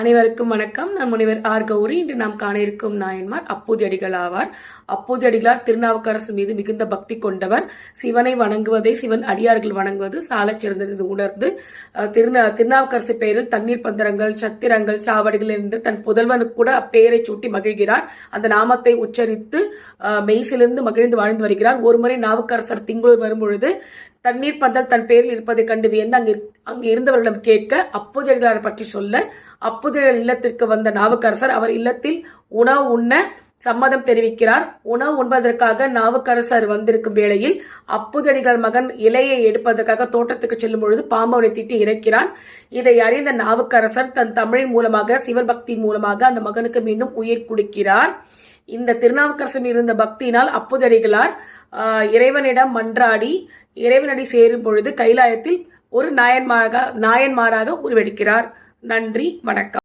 அனைவருக்கும் வணக்கம். நான் முனைவர் ஆர் கௌரி. இன்று நாம் காண இருக்கும் நாயன்மார் அப்பூதியடிகள் ஆவார். அப்பூதியடிகளார் திருநாவுக்கரசு மீது மிகுந்த பக்தி கொண்டவர். சிவனை வணங்குவதை சிவன் அடியார்கள் வணங்குவது சாலச் சிறந்தது உணர்ந்து திருநாவுக்கரசு பெயரில் தண்ணீர் பந்தரங்கள், சத்திரங்கள், சாவடிகள் என்று தன் புதல்வனுக்கு கூட அப்பெயரை சூட்டி மகிழ்கிறார். அந்த நாமத்தை உச்சரித்து மெய்சிலிருந்து மகிழ்ந்து வாழ்ந்து வருகிறார். ஒருமுறை நாவுக்கரசர் திங்களூர் வரும்பொழுது தண்ணீர் பந்தல் தன் பேரில் இருப்பதை கண்டு வியந்து அங்கு இருந்தவர்களிடம் கேட்க அப்பூதியடிகளார் பற்றி சொல்ல, அப்பூதியடிகள் இல்லத்திற்கு வந்த நாவுக்கரசர் அவர் இல்லத்தில் உணவு உண்ண சம்மதம் தெரிவிக்கிறார். உணவு உண்பதற்காக நாவுக்கரசர் வந்திருக்கும் வேளையில் அப்பூதியடிகள் மகன் இலையை எடுப்பதற்காக தோட்டத்துக்கு செல்லும் பொழுது பாம்பு அவனை திட்டி இறக்கிறான். இதை அறிந்த நாவுக்கரசர் தன் தமிழின் மூலமாக சிவபக்தியின் மூலமாக அந்த மகனுக்கு மீண்டும் உயிர் கொடுக்கிறார். இந்த திருநாவுக்கரசன் இருந்த பக்தியினால் அப்பூதியடிகளார் இறைவனிடம் மன்றாடி இறைவனடி சேரும் பொழுது கைலாயத்தில் ஒரு நாயன்மாராக உருவெடுக்கிறார். நன்றி, வணக்கம்.